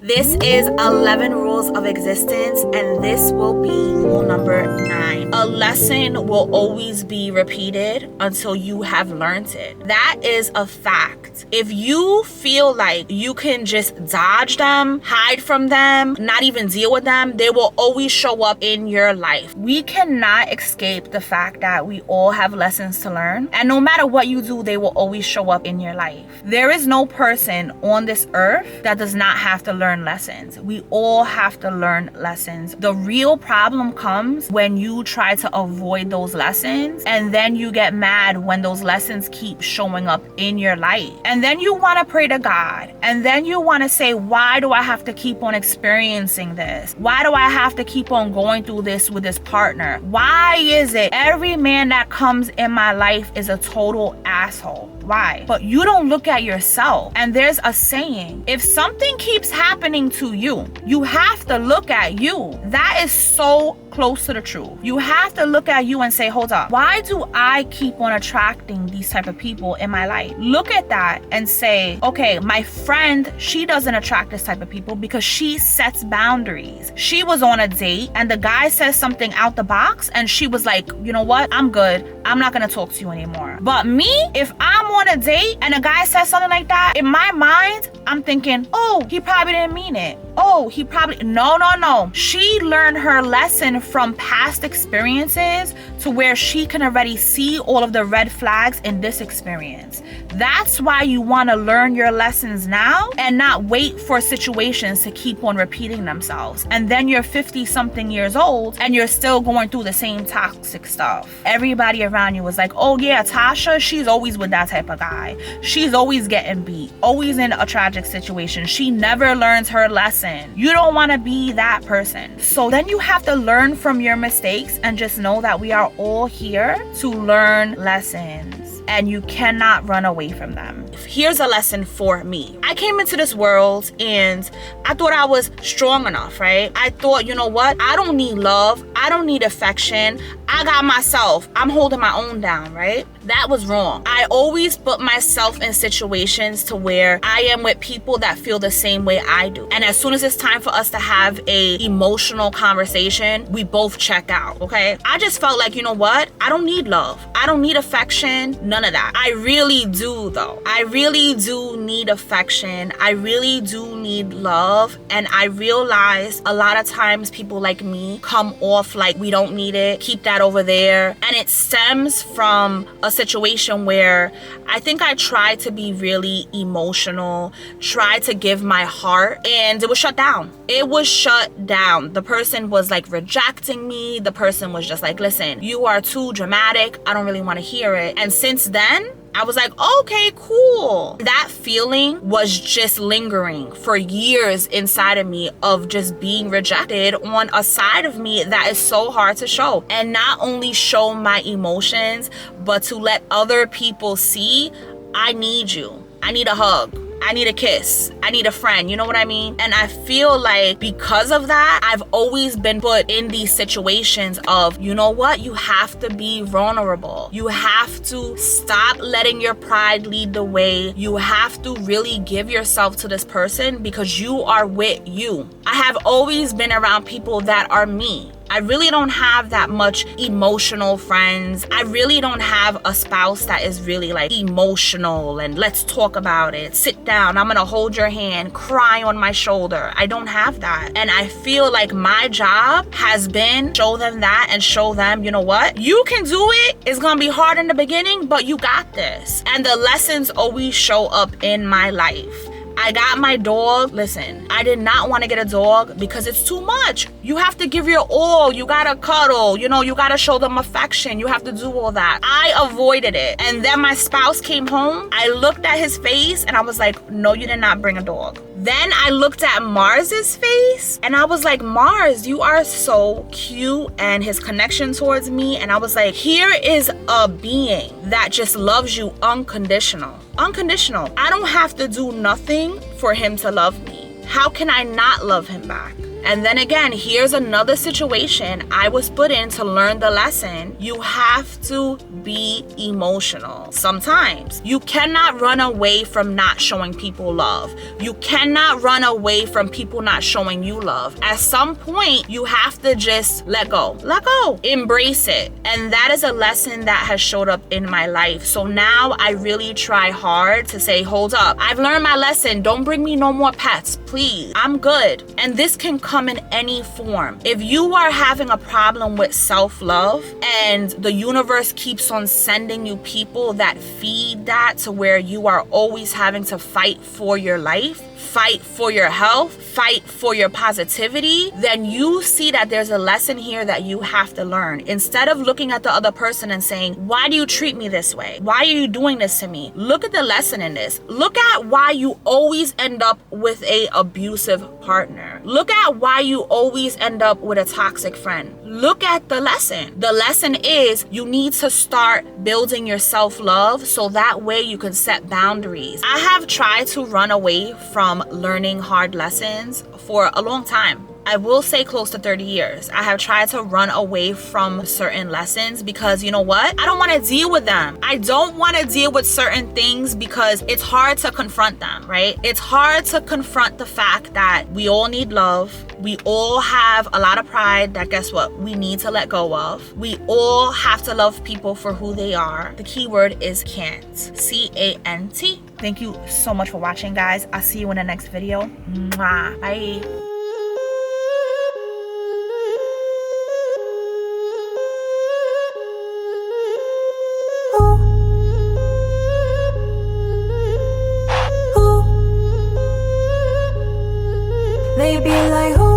This is 11 rules of existence, and this will be rule number 9. A lesson will always be repeated until you have learned it. That is a fact. If you feel like you can just dodge them, hide from them, not even deal with them, they will always show up in your life. We cannot escape the fact that we all have lessons to learn, and no matter what you do, they will always show up in your life. There is no person on this earth that does not have to learn lessons. We all have to learn lessons. The real problem comes when you try to avoid those lessons, and then you get mad when those lessons keep showing up in your life. And then you want to pray to God, and then you want to say, why do I have to keep on experiencing this? Why do I have to keep on going through this with this partner? Why is it every man that comes in my life is a total asshole? Why? But you don't look at yourself. And there's a saying, if something keeps happening to you, you have to look at you. That is so close to the truth. You have to look at you and say, hold up, why do I keep on attracting these type of people in my life? Look at that and say, okay, my friend, she doesn't attract this type of people because she sets boundaries. She was on a date and the guy says something out the box and she was like, you know what? I'm good. I'm not going to talk to you anymore. But me, if I'm on a date and a guy says something like that, in my mind, I'm thinking, oh, he probably didn't mean it. Oh, he probably, no. She learned her lesson from past experiences to where she can already see all of the red flags in this experience. That's why you want to learn your lessons now and not wait for situations to keep on repeating themselves. And then you're 50 something years old and you're still going through the same toxic stuff. Everybody around you is like, oh yeah, Tasha, she's always with that type of guy. She's always getting beat, always in a tragic situation. She never learns her lesson. You don't want to be that person. So then you have to learn from your mistakes and just know that we are all here to learn lessons, and you cannot run away from them. Here's a lesson for me. I came into this world and I thought I was strong enough, right? I thought, you know what? I don't need love. I don't need affection. I got myself. I'm holding my own down, right? That was wrong. I always put myself in situations to where I am with people that feel the same way I do. And as soon as it's time for us to have a emotional conversation, we both check out, okay? I just felt like, you know what? I don't need love. I don't need affection. None of that. I really do though. I really do need affection. I really do need love. And I realize a lot of times people like me come off like we don't need it. Keep that over there. And it stems from a situation where I think I tried to be really emotional, tried to give my heart, and it was shut down. It was shut down. The person was like rejecting me. The person was just like, listen, you are too dramatic. I don't really want to hear it. And since then, I was like, okay, cool. That feeling was just lingering for years inside of me of just being rejected on a side of me that is so hard to show. And not only show my emotions, but to let other people see, I need you. I need a hug. I need a kiss. I need a friend. You know what I mean? And I feel like because of that, I've always been put in these situations of, you know what? You have to be vulnerable. You have to stop letting your pride lead the way. You have to really give yourself to this person because you are with you. I have always been around people that are me. I really don't have that much emotional friends. I really don't have a spouse that is really like emotional and let's talk about it. Sit down, I'm gonna hold your hand, cry on my shoulder. I don't have that. And I feel like my job has been show them that and show them, you know what? You can do it. It's gonna be hard in the beginning, but you got this. And the lessons always show up in my life. I got my dog. Listen, I did not want to get a dog because it's too much. You have to give your all. You gotta cuddle. You know, you gotta show them affection. You have to do all that. I avoided it. And then my spouse came home. I looked at his face and I was like, no, you did not bring a dog. Then I looked at Mars's face and I was like, Mars, you are so cute, and his connection towards me. And I was like, here is a being that just loves you unconditional. Unconditional. I don't have to do nothing for him to love me. How can I not love him back? And then again, here's another situation I was put in to learn the lesson. You have to be emotional. Sometimes you cannot run away from not showing people love. You cannot run away from people not showing you love. At some point, you have to just let go, embrace it. And that is a lesson that has showed up in my life. So now I really try hard to say, hold up, I've learned my lesson. Don't bring me no more pets, please. I'm good. And this can come in any form. If you are having a problem with self-love and the universe keeps on sending you people that feed that to where you are always having to fight for your life, fight for your health, fight for your positivity, then you see that there's a lesson here that you have to learn. Instead of looking at the other person and saying, why do you treat me this way? Why are you doing this to me? Look at the lesson in this. Look at why you always end up with a abusive partner. Look at why you always end up with a toxic friend. Look at the lesson. The lesson is you need to start building your self-love so that way you can set boundaries. I have tried to run away from learning hard lessons for a long time. I will say close to 30 years. I have tried to run away from certain lessons because you know what? I don't want to deal with them. I don't want to deal with certain things because it's hard to confront them, right? It's hard to confront the fact that we all need love. We all have a lot of pride that guess what? We need to let go of. We all have to love people for who they are. The key word is can't. C-A-N-T. Thank you so much for watching, guys. I'll see you in the next video. Mwah. Bye. They be like, who